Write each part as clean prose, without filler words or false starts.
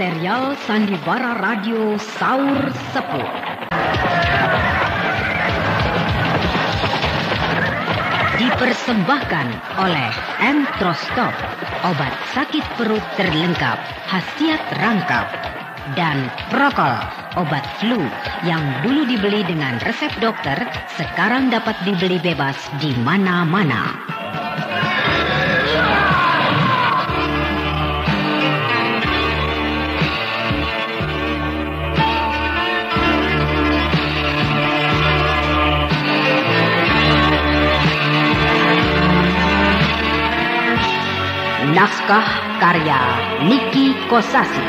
serial Sandiwara Radio Saur Sepuh. Dipersembahkan oleh Entrostop, obat sakit perut terlengkap, khasiat rangkap, dan Prokol, obat flu yang dulu dibeli dengan resep dokter, sekarang dapat dibeli bebas di mana-mana. Naskah karya Niki Kosasi.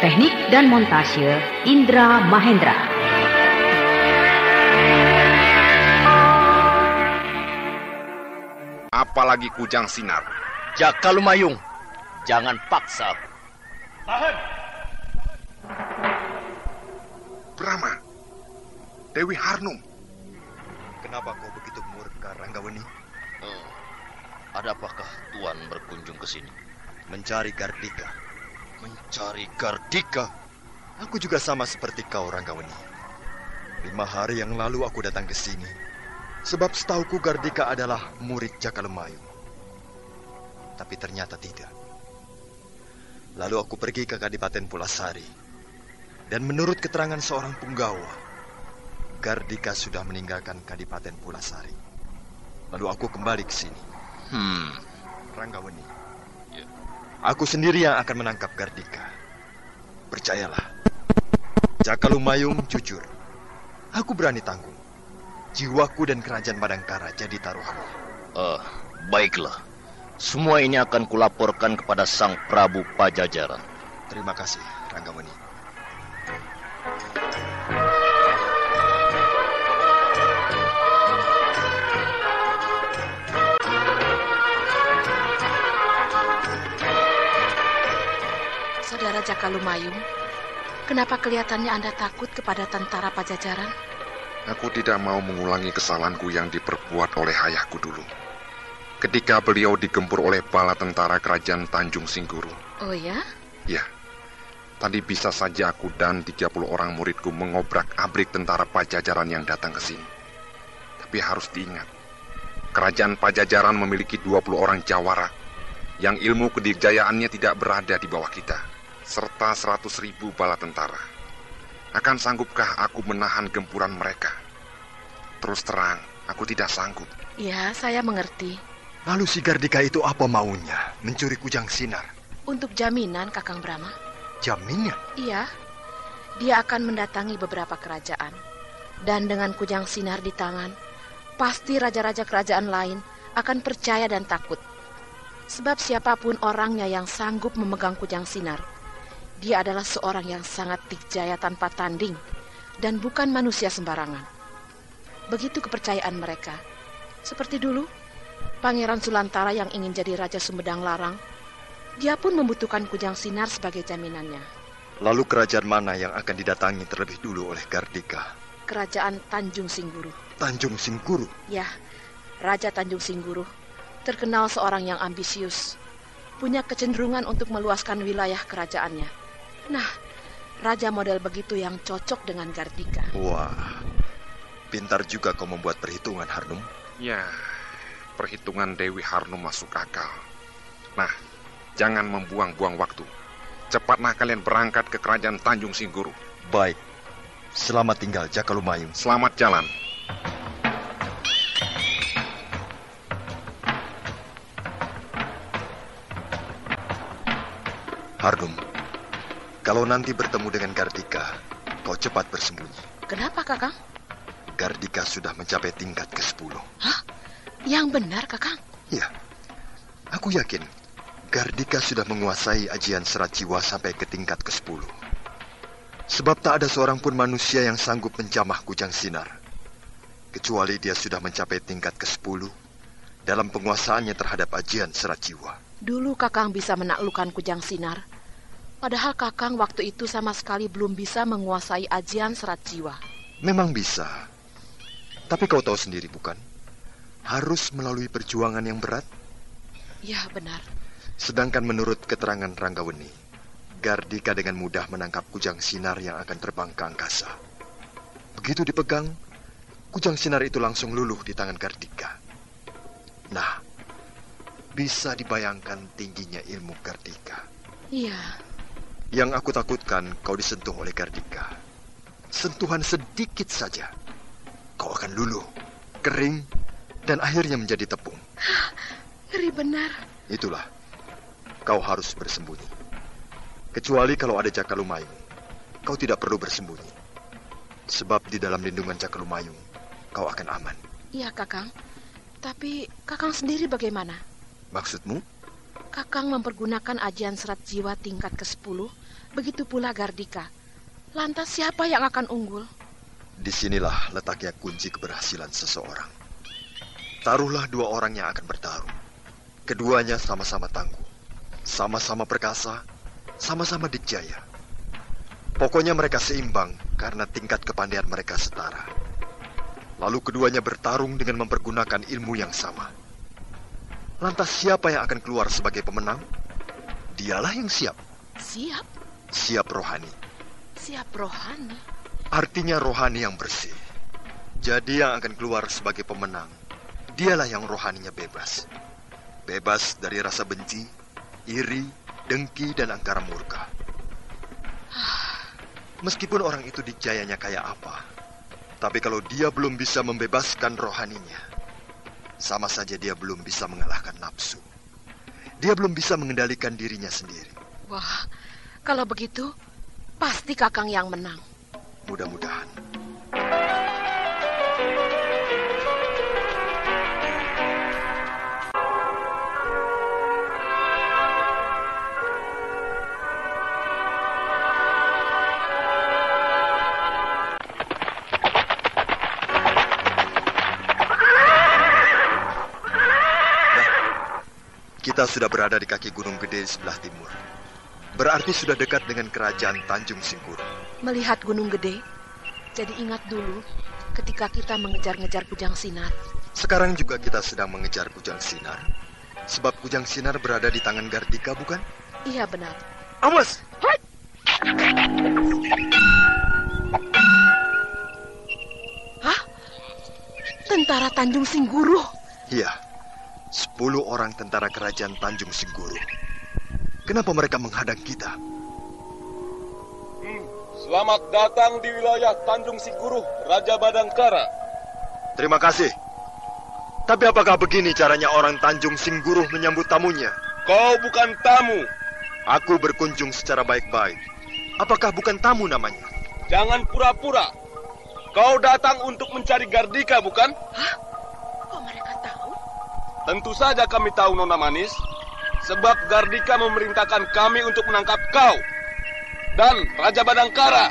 Teknik dan montase Indra Mahendra. Apalagi kujang sinar. Jaka Lumayung, jangan paksa. Tahan. Brahma, Dewi Harnum. Kenapa kau begitu murka, Ranggawani? Ada apakah Tuan berkunjung ke sini? Mencari Gardika. Mencari Gardika? Aku juga sama seperti kau, Ranggawani. 5 hari yang lalu aku datang ke sini. Sebab setauku Gardika adalah murid Jaka Lumayung. Tapi ternyata tidak. Lalu aku pergi ke Kadipaten Pulasari. Dan menurut keterangan seorang punggawa, Gardika sudah meninggalkan Kadipaten Pulasari. Lalu aku kembali ke sini. Ranggawani, Ya. aku sendiri yang akan menangkap Gardika. Percayalah, Jaka Lumayung jujur. Aku berani tanggung. Jiwaku dan kerajaan Madangkara jadi taruhannya. Baiklah. Semua ini akan kulaporkan kepada Sang Prabu Pajajaran. Terima kasih, Ranggawani. Saudara Jaka Lumayung, kenapa kelihatannya Anda takut kepada tentara Pajajaran? Aku tidak mau mengulangi kesalahanku yang diperbuat oleh ayahku dulu. Ketika beliau digempur oleh bala tentara kerajaan Tanjung Singguru. Oh ya? Ya, tadi bisa saja aku dan 30 orang muridku mengobrak-abrik tentara Pajajaran yang datang ke sini. Tapi harus diingat, kerajaan Pajajaran memiliki 20 orang jawara yang ilmu kedirjayaannya tidak berada di bawah kita, serta 100.000 bala tentara. Akan sanggupkah aku menahan gempuran mereka? Terus terang, aku tidak sanggup. Ya, saya mengerti. Lalu si Gardika itu apa maunya? Mencuri kujang sinar? Untuk jaminan, Kakang Brahma. Jaminan? Iya, dia akan mendatangi beberapa kerajaan. Dan dengan kujang sinar di tangan, pasti raja-raja kerajaan lain akan percaya dan takut. Sebab siapapun orangnya yang sanggup memegang kujang sinar, dia adalah seorang yang sangat dikjaya tanpa tanding dan bukan manusia sembarangan. Begitu kepercayaan mereka. Seperti dulu, Pangeran Sulantara yang ingin jadi Raja Sumedang Larang, dia pun membutuhkan kujang sinar sebagai jaminannya. Lalu kerajaan mana yang akan didatangi terlebih dulu oleh Gardika? Kerajaan Tanjung Singguru. Tanjung Singguru? Ya, Raja Tanjung Singguru terkenal seorang yang ambisius, punya kecenderungan untuk meluaskan wilayah kerajaannya. Nah, raja model begitu yang cocok dengan Gardika. Wah, pintar juga kau membuat perhitungan, Harnum. Ya, perhitungan Dewi Harnum masuk akal. Nah, jangan membuang-buang waktu. Cepatlah kalian berangkat ke kerajaan Tanjung Singguru. Baik, selamat tinggal Jaka Lumayung. Selamat jalan. Harnum, kalau nanti bertemu dengan Gardika, kau cepat bersembunyi. Kenapa, Kakang? Gardika sudah mencapai tingkat ke-10. Hah? Yang benar, Kakang? Ya, aku yakin Gardika sudah menguasai ajian serat jiwa sampai ke tingkat ke-10. Sebab tak ada seorang pun manusia yang sanggup menjamah kujang sinar, kecuali dia sudah mencapai tingkat ke-10 dalam penguasaannya terhadap ajian serat jiwa. Dulu Kakang bisa menaklukkan kujang sinar, padahal Kakang waktu itu sama sekali belum bisa menguasai ajian serat jiwa. Memang bisa, tapi kau tahu sendiri bukan? Harus melalui perjuangan yang berat. Ya, benar. Sedangkan menurut keterangan Ranggaweni, Gardika dengan mudah menangkap kujang sinar yang akan terbang ke angkasa. Begitu dipegang, kujang sinar itu langsung luluh di tangan Gardika. Nah, bisa dibayangkan tingginya ilmu Gardika. Iya. Yang aku takutkan kau disentuh oleh Gardika. Sentuhan sedikit saja, kau akan luluh, kering, dan akhirnya menjadi tepung. Ngeri benar. Itulah, kau harus bersembunyi. Kecuali kalau ada Jakalumayung, kau tidak perlu bersembunyi. Sebab di dalam lindungan Jakalumayung, kau akan aman. Iya, Kakang. Tapi Kakang sendiri bagaimana? Maksudmu? Kakang mempergunakan ajian serat jiwa tingkat ke-10, begitu pula Gardika. Lantas siapa yang akan unggul? Disinilah letaknya kunci keberhasilan seseorang. Taruhlah dua orang yang akan bertarung. Keduanya sama-sama tangguh, sama-sama perkasa, sama-sama dikjaya. Pokoknya mereka seimbang karena tingkat kepandaian mereka setara. Lalu keduanya bertarung dengan mempergunakan ilmu yang sama. Lantas siapa yang akan keluar sebagai pemenang? Dialah yang siap. Siap? Siap rohani. Siap rohani? Artinya rohani yang bersih. Jadi yang akan keluar sebagai pemenang, dialah yang rohaninya bebas. Bebas dari rasa benci, iri, dengki, dan angkara murka. Meskipun orang itu dijayanya kayak apa, tapi kalau dia belum bisa membebaskan rohaninya, sama saja dia belum bisa mengalahkan nafsu. Dia belum bisa mengendalikan dirinya sendiri. Wah, kalau begitu, pasti Kakang yang menang. Mudah-mudahan. Kita sudah berada di kaki Gunung Gede di sebelah timur. Berarti sudah dekat dengan kerajaan Tanjung Singkuru. Melihat Gunung Gede, jadi ingat dulu ketika kita mengejar-ngejar Kujang Sinar. Sekarang juga kita sedang mengejar Kujang Sinar. Sebab Kujang Sinar berada di tangan Gardika, bukan? Iya, benar. Awas! Hai! Hah? Tentara Tanjung Singkuru? Iya. 10 orang tentara kerajaan Tanjung Singkuru. Kenapa mereka menghadang kita? Selamat datang di wilayah Tanjung Singkuru, Raja Badangkara. Terima kasih. Tapi apakah begini caranya orang Tanjung Singkuru menyambut tamunya? Kau bukan tamu. Aku berkunjung secara baik-baik. Apakah bukan tamu namanya? Jangan pura-pura. Kau datang untuk mencari Gardika, bukan? Hah? Kok mereka tahu? Tentu saja kami tahu, Nona Manis. Sebab Gardika memerintahkan kami untuk menangkap kau dan Raja Badangkara.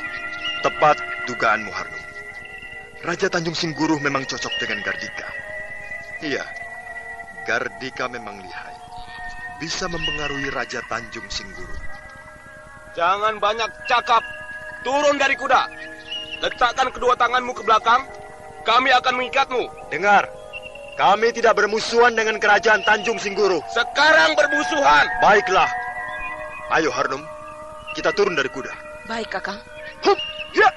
Tepat dugaanmu, Harno. Raja Tanjung Singkuru memang cocok dengan Gardika. Iya, Gardika memang lihai. Bisa mempengaruhi Raja Tanjung Singkuru. Jangan banyak cakap. Turun dari kuda. Letakkan kedua tanganmu ke belakang. Kami akan mengikatmu. Dengar, kami tidak bermusuhan dengan kerajaan Tanjung Singkuru. Sekarang bermusuhan. Baiklah. Ayo, Harnum. Kita turun dari kuda. Baik, Kakang. Hup, ya.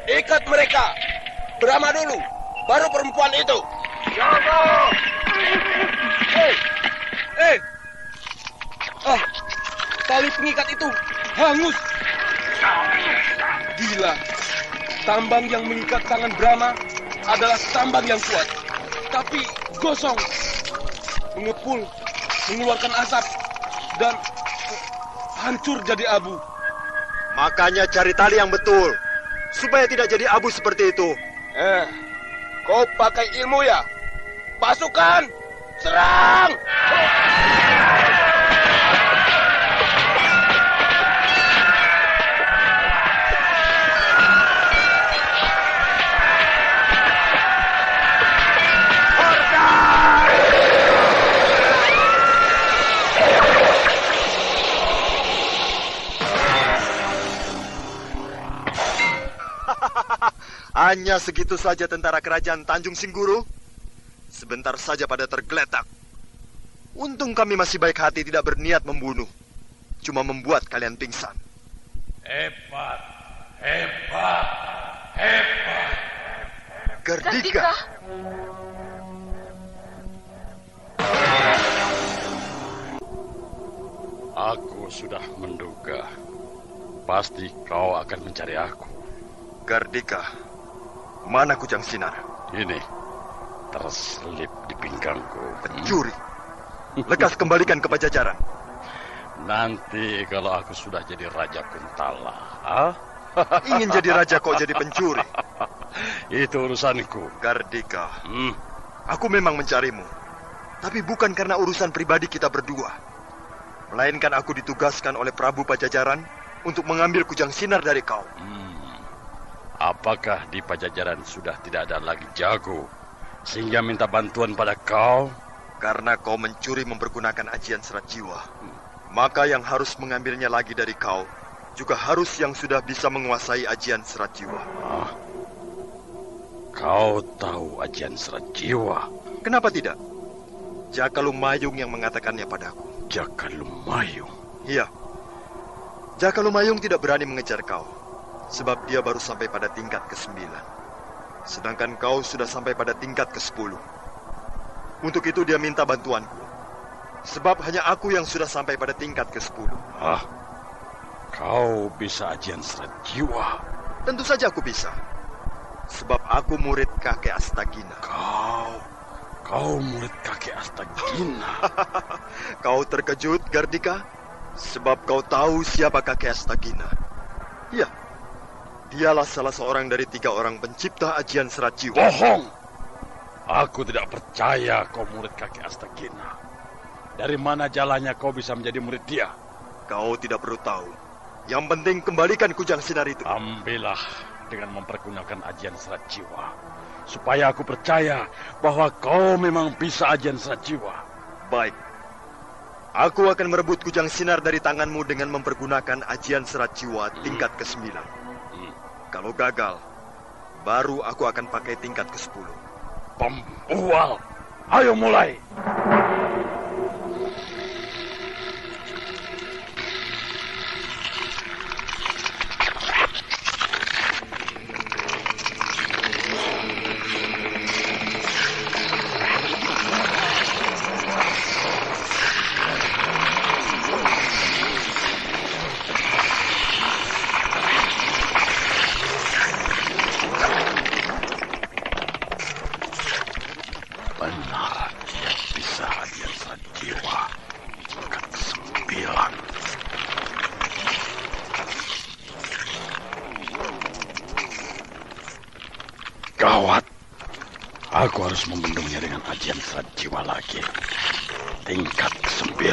Ikat mereka. Brahma dulu. Baru perempuan itu. Tali pengikat itu hangus. Gila. Tambang yang mengikat tangan Brahma adalah tambang yang kuat. Tapi gosong. Mengepul. Mengeluarkan asap. Dan hancur jadi abu. Makanya cari tali yang betul. Supaya tidak jadi abu seperti itu. Kau pakai ilmu ya? Pasukan! Serang! Hanya segitu saja tentara kerajaan Tanjung Singkuru. sebentar saja pada tergeletak. Untung kami masih baik hati tidak berniat membunuh, cuma membuat kalian pingsan. Hebat, hebat, hebat. Gardika. Aku sudah menduga, pasti kau akan mencari aku. Gardika, mana kujang sinar? Ini, terselip di pinggangku. Pencuri. Lekas kembalikan ke Pajajaran. Nanti kalau aku sudah jadi Raja Kuntala, Ingin jadi raja kok jadi pencuri? Itu urusanku. Gardika, aku memang mencarimu, tapi bukan karena urusan pribadi kita berdua, melainkan aku ditugaskan oleh Prabu Pajajaran untuk mengambil kujang sinar dari kau. Apakah di Pajajaran sudah tidak ada lagi jago sehingga minta bantuan pada kau? Karena kau mencuri mempergunakan ajian serat jiwa, maka yang harus mengambilnya lagi dari kau juga harus yang sudah bisa menguasai ajian serat jiwa. Kau tahu ajian serat jiwa? Kenapa tidak? Jakalumayung yang mengatakannya padaku. Jakalumayung? Iya. Jakalumayung tidak berani mengejar kau, sebab dia baru sampai pada tingkat ke-9. Sedangkan kau sudah sampai pada tingkat ke-10. Untuk itu dia minta bantuanku, sebab hanya aku yang sudah sampai pada tingkat ke-10. Kau bisa ajian serat jiwa? Tentu saja aku bisa, sebab aku murid kakek Astagina. Kau murid kakek Astagina? Kau terkejut, Gardika? Sebab kau tahu siapa kakek Astagina. Ya, dialah salah seorang dari 3 orang pencipta ajian serat jiwa. Bohong! Aku tidak percaya kau murid kakek Astagina. Dari mana jalannya kau bisa menjadi murid dia? Kau tidak perlu tahu. Yang penting kembalikan kujang sinar itu. Ambillah dengan mempergunakan ajian serat jiwa, supaya aku percaya bahwa kau memang bisa ajian serat jiwa. Baik. Aku akan merebut kujang sinar dari tanganmu dengan mempergunakan ajian serat jiwa tingkat ke-9. Kalau gagal, baru aku akan pakai tingkat ke-10. Pembual, ayo mulai. Gawat, aku harus membendungnya dengan ajian serat jiwa lagi. Tingkat ke-9.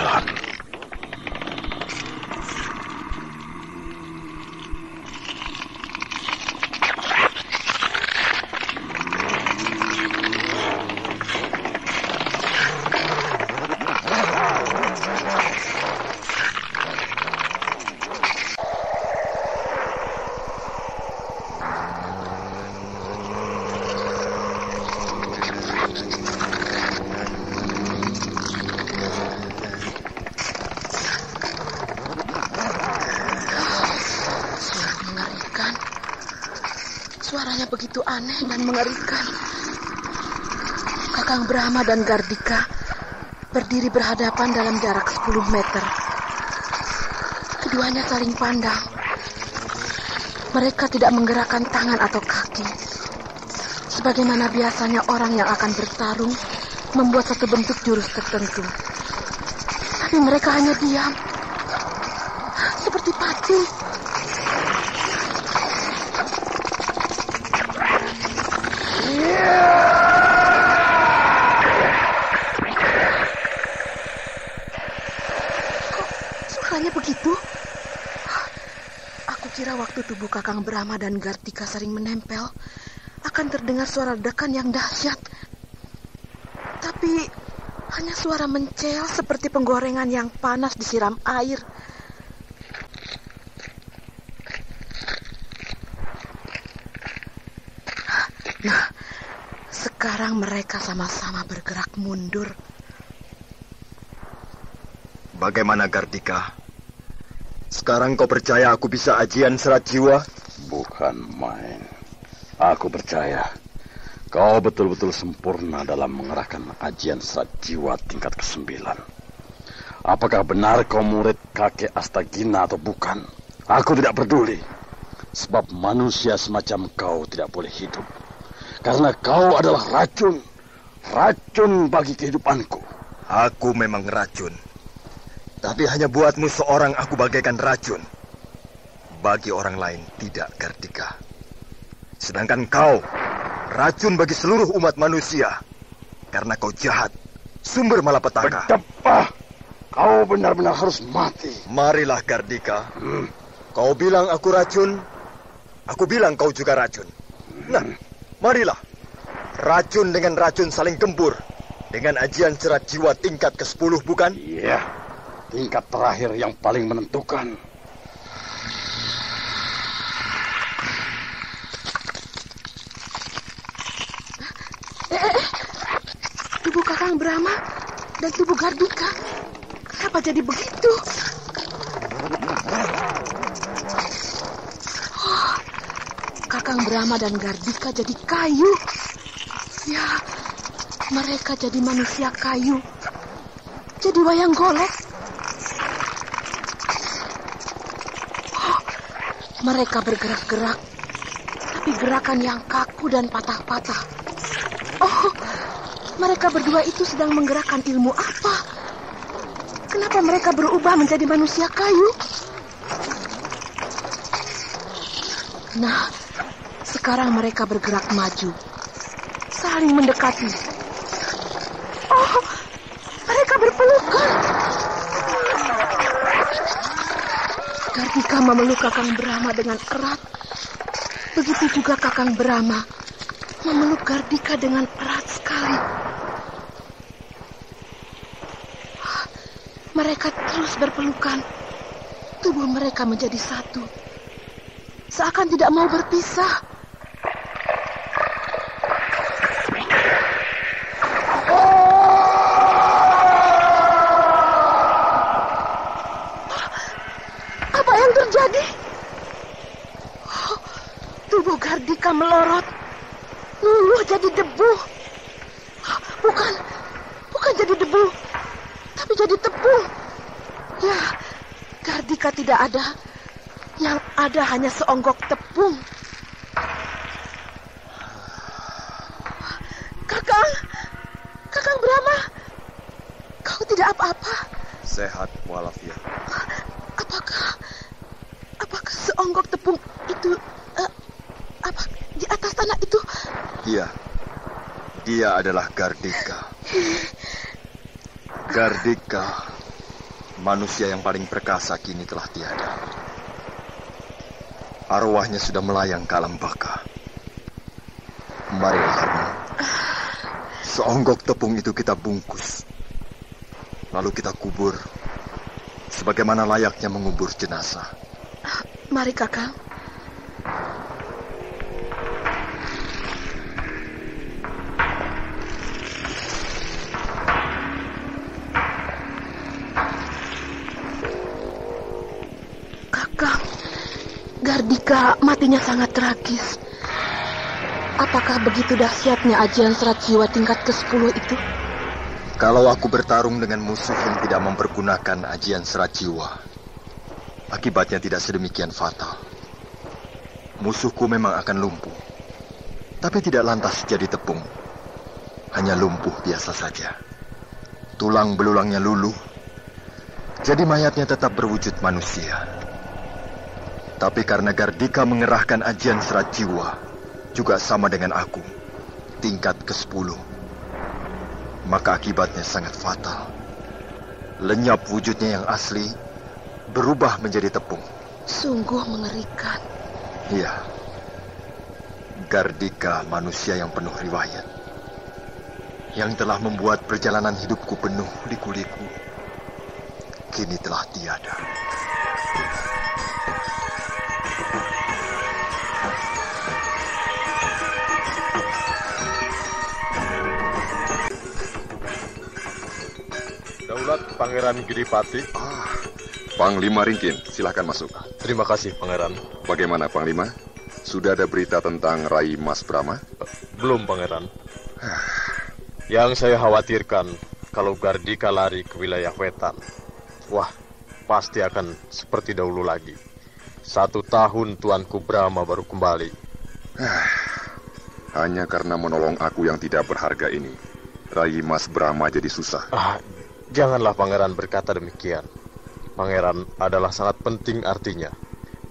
Suaranya begitu aneh dan mengerikan. Kakang Brahma dan Gardika berdiri berhadapan dalam jarak 10 meter. Keduanya saling pandang. Mereka tidak menggerakkan tangan atau kaki. Sebagaimana biasanya orang yang akan bertarung membuat satu bentuk jurus tertentu. Tapi mereka hanya diam. Seperti patung. Begitu, aku kira waktu tubuh Kakang Brahma dan Gardika saling menempel akan terdengar suara ledakan yang dahsyat. Tapi hanya suara mencel seperti penggorengan yang panas disiram air. Nah, sekarang Sekarang mereka sama-sama bergerak mundur. Bagaimana Gardika? Sekarang kau percaya aku bisa ajian serat jiwa? Bukan main. Aku percaya kau betul-betul sempurna dalam mengerahkan ajian serat jiwa tingkat ke-9. Apakah benar kau murid kakek Astagina atau bukan? Aku tidak peduli. Sebab manusia semacam kau tidak boleh hidup. Karena kau adalah racun. Racun bagi kehidupanku. Aku memang racun. Tapi hanya buatmu seorang aku bagaikan racun. Bagi orang lain tidak, Gardika. Sedangkan kau, racun bagi seluruh umat manusia. Karena kau jahat, sumber malapetaka. Bedebah! Kau benar-benar harus mati. Marilah, Gardika. Kau bilang aku racun, aku bilang kau juga racun. Nah, marilah. Racun dengan racun saling gempur. Dengan ajian serat jiwa tingkat ke-10, bukan? Iya, tingkat terakhir yang paling menentukan. Tubuh Kakang Brahma dan tubuh Gardika, kenapa jadi begitu? Oh, Kakang Brahma dan Gardika jadi kayu. Ya, mereka jadi manusia kayu. Jadi wayang golek. Oh, mereka bergerak-gerak, tapi gerakan yang kaku dan patah-patah. Oh, mereka berdua itu sedang menggerakkan ilmu apa? Kenapa mereka berubah menjadi manusia kayu? Nah, sekarang mereka bergerak maju, saling mendekati. Oh, mereka berpelukan. Gardika memeluk Kakang Brahma dengan erat. Begitu juga Kakang Brahma memeluk Gardika dengan erat sekali. Mereka terus berpelukan. Tubuh mereka menjadi satu. Seakan tidak mau berpisah. Apa yang terjadi? Oh, tubuh Gardika melorot. Luluh jadi debu. Bukan jadi debu, tapi jadi tepung. Ya, Gardika tidak ada. Yang ada hanya seonggok tepung. Kakang Brahma, kau tidak apa-apa? Sehat walafiat. Apakah seonggok tepung itu apa di atas tanah itu? Iya, dia adalah Gardika. Gardika, manusia yang paling perkasa kini telah tiada. Arwahnya sudah melayang ke alam baka. Marilah, seonggok tepung itu kita bungkus. Lalu kita kubur, sebagaimana layaknya mengubur jenazah. Mari, Kakang. Kakang, Gardika matinya sangat tragis. Apakah begitu dahsyatnya ajian serat jiwa tingkat ke-10 itu? Kalau aku bertarung dengan musuh yang tidak mempergunakan ajian serat jiwa, akibatnya tidak sedemikian fatal. Musuhku memang akan lumpuh, tapi tidak lantas jadi tepung. Hanya lumpuh biasa saja. Tulang belulangnya luluh, jadi mayatnya tetap berwujud manusia. Tapi karena Gardika mengerahkan ajian serat jiwa, juga sama dengan aku, tingkat ke-10, maka akibatnya sangat fatal. Lenyap wujudnya yang asli, berubah menjadi tepung. Sungguh mengerikan. Iya, Gardika manusia yang penuh riwayat, yang telah membuat perjalanan hidupku penuh liku-liku, kini telah tiada. Daulat Pangeran Giripati. Panglima Ringkin, silahkan masuk. Terima kasih, Pangeran. Bagaimana, Panglima? Sudah ada berita tentang Rai Mas Brahma? Belum, Pangeran. Yang saya khawatirkan, kalau Gardika lari ke wilayah wetan, wah, pasti akan seperti dahulu lagi. 1 tahun Tuanku Brahma baru kembali. Hanya karena menolong aku yang tidak berharga ini, Rai Mas Brahma jadi susah. Janganlah Pangeran berkata demikian. Pangeran adalah sangat penting artinya,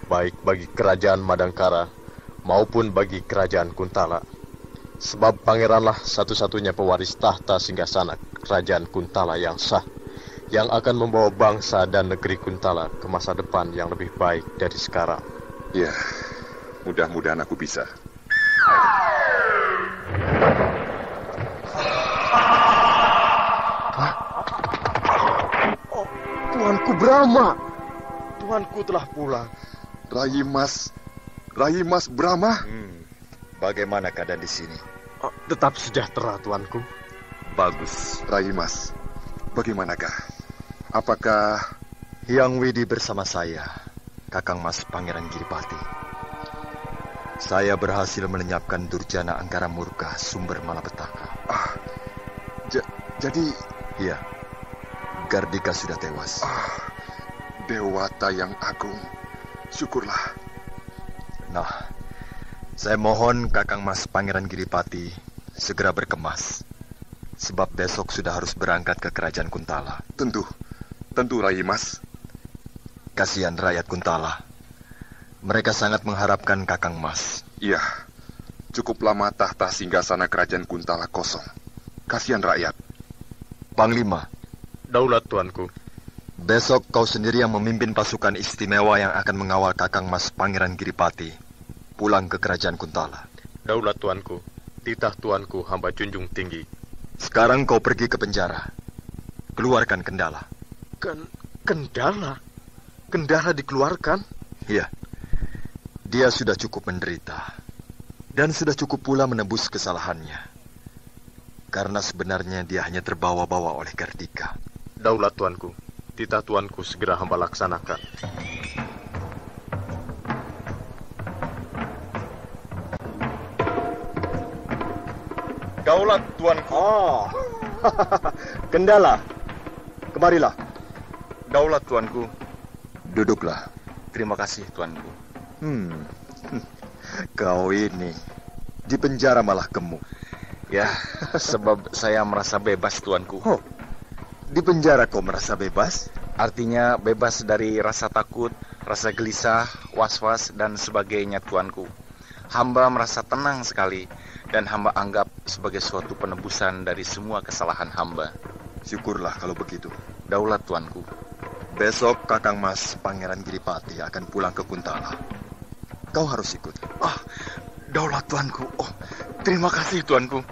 baik bagi kerajaan Madangkara maupun bagi kerajaan Kuntala. Sebab Pangeranlah satu-satunya pewaris tahta singgasana kerajaan Kuntala yang sah, yang akan membawa bangsa dan negeri Kuntala ke masa depan yang lebih baik dari sekarang. Ya, mudah-mudahan aku bisa. Tuanku Brahma, Tuanku telah pulang. Rai Mas Brahma. Bagaimana keadaan di sini? Tetap sejahtera, Tuanku. Bagus. Rai Mas, bagaimanakah? Apakah Hyang Widi bersama saya, Kakang Mas Pangeran Giripati? Saya berhasil melenyapkan Durjana Anggara Murka, sumber malapetaka. Jadi... Iya, Gardika sudah tewas. Dewata yang agung, syukurlah. Nah, saya mohon Kakang Mas Pangeran Giripati segera berkemas, sebab besok sudah harus berangkat ke kerajaan Kuntala. Tentu Rai Mas. Kasihan rakyat Kuntala. Mereka sangat mengharapkan Kakang Mas. Iya, cukup lama tahta singgasana kerajaan Kuntala kosong. Kasihan rakyat. Panglima. Daulat, Tuanku. Besok kau sendiri yang memimpin pasukan istimewa yang akan mengawal Kakang Mas Pangeran Giripati pulang ke kerajaan Kuntala. Daulat, Tuanku. Titah Tuanku hamba junjung tinggi. Sekarang kau pergi ke penjara. Keluarkan Kendala. Kendala? Kendala dikeluarkan? Iya. Dia sudah cukup menderita. Dan sudah cukup pula menebus kesalahannya. Karena sebenarnya dia hanya terbawa-bawa oleh Gardika. Daulat, Tuanku. Titah Tuanku segera hamba laksanakan. Daulat, Tuanku. Kendala. Kemarilah. Daulat, Tuanku. Duduklah. Terima kasih, Tuanku. Kau ini di penjara malah gemuk. Ya, sebab saya merasa bebas, Tuanku. Di penjara kau merasa bebas? Artinya bebas dari rasa takut, rasa gelisah, was-was, dan sebagainya, Tuanku. Hamba merasa tenang sekali, dan hamba anggap sebagai suatu penebusan dari semua kesalahan hamba. Syukurlah kalau begitu. Daulat, Tuanku. Besok Kakang Mas Pangeran Giripati akan pulang ke Kuntala. Kau harus ikut. Daulat, Tuanku. Terima kasih, Tuanku.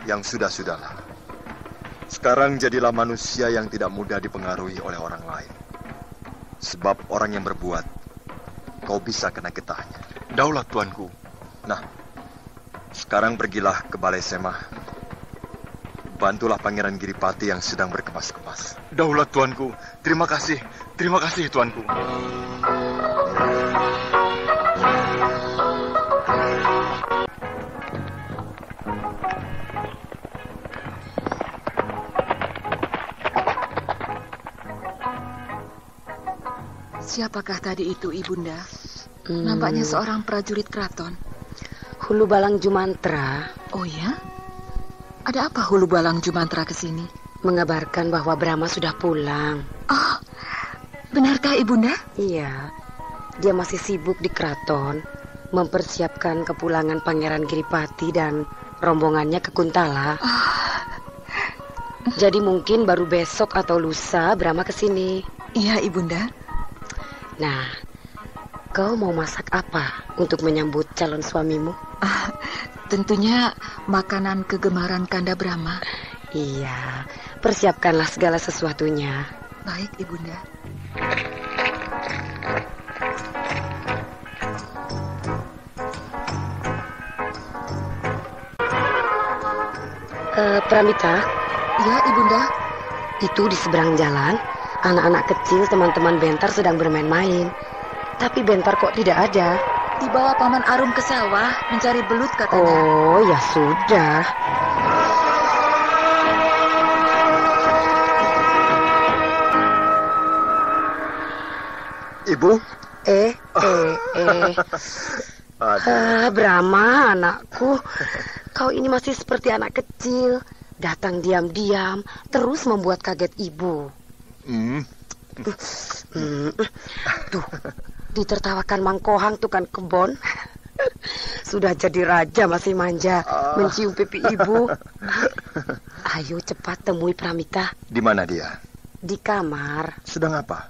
Yang sudah-sudahlah. Sekarang jadilah manusia yang tidak mudah dipengaruhi oleh orang lain. Sebab orang yang berbuat, kau bisa kena getahnya. Daulat, Tuanku. Nah, sekarang pergilah ke Balai Semah. Bantulah Pangeran Giripati yang sedang berkemas-kemas. Daulat, Tuanku. Terima kasih. Terima kasih, Tuanku. Siapakah tadi itu, Ibunda? Nampaknya seorang prajurit keraton. Hulu Balang Jumantra. Oh ya? Ada apa Hulu Balang Jumantra ke sini? Mengabarkan bahwa Brahma sudah pulang. Benarkah, Ibunda? Iya. Dia masih sibuk di keraton mempersiapkan kepulangan Pangeran Giripati dan rombongannya ke Kuntala. Jadi mungkin baru besok atau lusa Brahma ke sini. Iya, Ibunda. Nah, kau mau masak apa untuk menyambut calon suamimu? Tentunya makanan kegemaran Kanda Brahma. Iya, persiapkanlah segala sesuatunya. Baik, Ibunda. Pramita? Ya, Ibunda. Itu di seberang jalan, anak-anak kecil teman-teman Bentar sedang bermain-main. Tapi Bentar kok tidak ada. Dibawa Paman Arum ke sawah mencari belut katanya. Oh, ya sudah. Ibu? Brahma, anakku. Kau ini masih seperti anak kecil. Datang diam-diam, terus membuat kaget ibu. Tuh, ditertawakan Mang Kohang tukang kebon. Sudah jadi raja masih manja, mencium pipi ibu. Ayo cepat temui Pramita. Di mana dia? Di kamar. Sedang apa?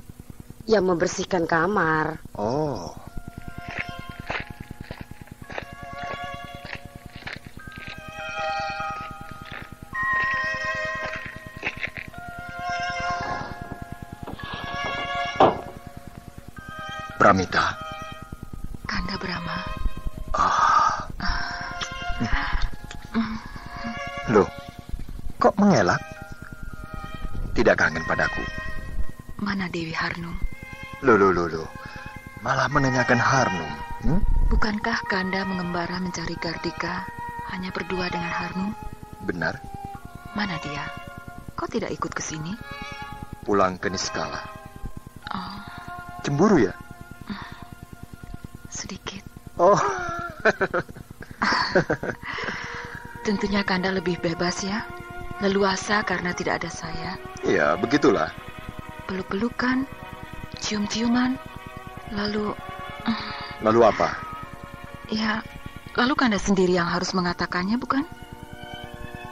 Yang membersihkan kamar. Oh. Pramita. Kanda Brahma. Loh, kok mengelak? Tidak kangen padaku? Mana Dewi Harnum? Loh. Malah menanyakan Harnum. Bukankah Kanda mengembara mencari Gardika hanya berdua dengan Harnum? Benar. Mana dia? Kau tidak ikut ke sini? Pulang ke Niskala. Oh. Cemburu ya? Sedikit. Oh. Tentunya Kanda lebih bebas ya. Leluasa karena tidak ada saya. Ya, begitulah. Peluk-pelukan, cium-ciuman, lalu... Lalu apa? Ya, lalu Kanda sendiri yang harus mengatakannya, bukan?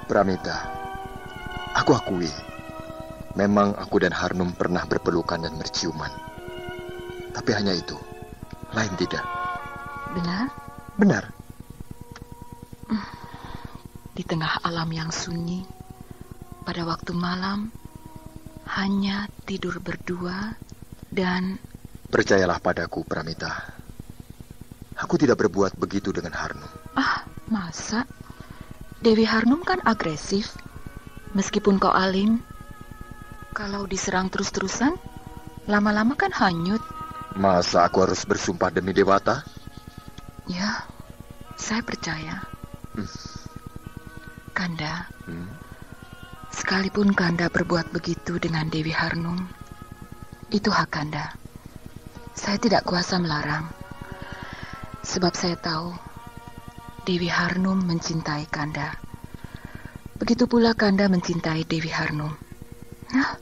Pramita, aku akui. Memang aku dan Harnum pernah berpelukan dan berciuman. Tapi hanya itu. Lain tidak. Benar? Benar. Di tengah alam yang sunyi, pada waktu malam, hanya tidur berdua dan... Percayalah padaku, Pramita. Aku tidak berbuat begitu dengan Harnum. Masa? Dewi Harnum kan agresif. Meskipun kau alim, kalau diserang terus-terusan, lama-lama kan hanyut. Masa aku harus bersumpah demi Dewata? Ya, saya percaya. Kanda, sekalipun Kanda berbuat begitu dengan Dewi Harnum, itu hak Kanda. Saya tidak kuasa melarang. Sebab saya tahu Dewi Harnum mencintai Kanda. Begitu pula Kanda mencintai Dewi Harnum. Nah,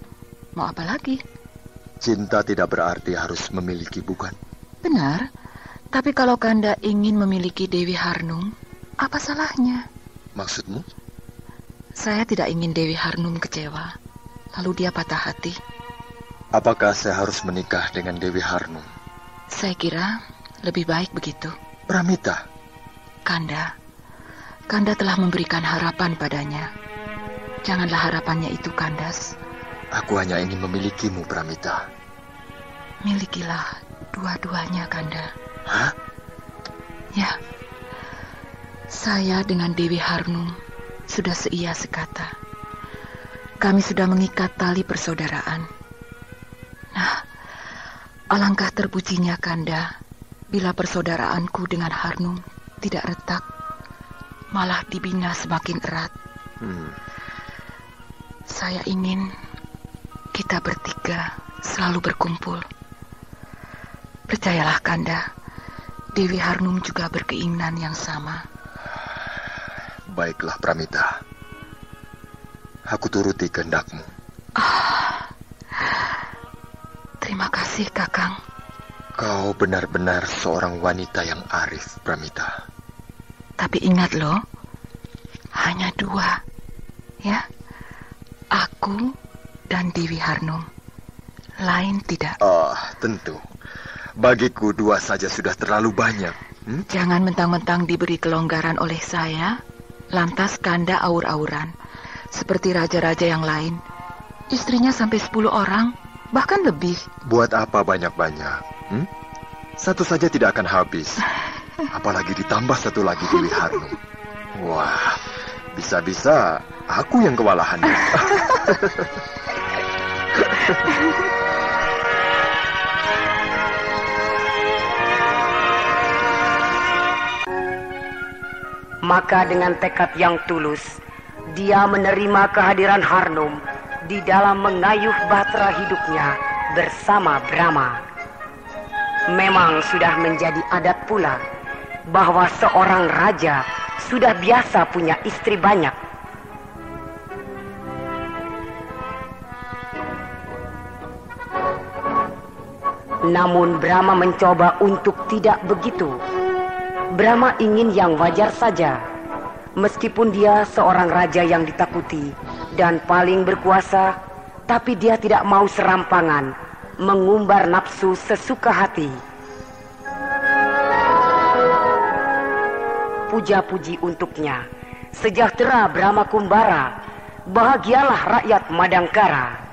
mau apa lagi? Cinta tidak berarti harus memiliki, bukan? Benar, tapi kalau Kanda ingin memiliki Dewi Harnum, apa salahnya? Maksudmu? Saya tidak ingin Dewi Harnum kecewa, lalu dia patah hati. Apakah saya harus menikah dengan Dewi Harnum? Saya kira lebih baik begitu. Pramita. Kanda telah memberikan harapan padanya. Janganlah harapannya itu kandas. Aku hanya ingin memilikimu, Pramita. Milikilah dua-duanya, Kanda. Hah? Ya. Saya dengan Dewi Harnum sudah seia sekata. Kami sudah mengikat tali persaudaraan. Nah, alangkah terpujinya Kanda bila persaudaraanku dengan Harnum tidak retak, malah dibina semakin erat. Saya ingin kita bertiga selalu berkumpul. Percayalah Kanda, Dewi Harnum juga berkeinginan yang sama. Baiklah Pramita, aku turuti kehendakmu. Terima kasih Kakang. Kau benar-benar seorang wanita yang arif, Pramita. Tapi ingat loh, hanya dua, ya. Aku dan Dewi Harnum. Lain tidak. Tentu. Bagiku dua saja sudah terlalu banyak. Jangan mentang-mentang diberi kelonggaran oleh saya, lantas Kanda aur-auran. Seperti raja-raja yang lain. Istrinya sampai 10 orang, bahkan lebih. Buat apa banyak-banyak? Satu saja tidak akan habis. Apalagi ditambah satu lagi Dewi Harnum. Wah, bisa-bisa aku yang kewalahan. Maka dengan tekad yang tulus, dia menerima kehadiran Harnum di dalam mengayuh bahtera hidupnya bersama Brahma. Memang sudah menjadi adat pula bahwa seorang raja sudah biasa punya istri banyak. Namun Brahma mencoba untuk tidak begitu. Brahma ingin yang wajar saja. Meskipun dia seorang raja yang ditakuti dan paling berkuasa, tapi dia tidak mau serampangan mengumbar nafsu sesuka hati. Puja-puji untuknya. Sejahtera Brahma Kumbara, bahagialah rakyat Madangkara.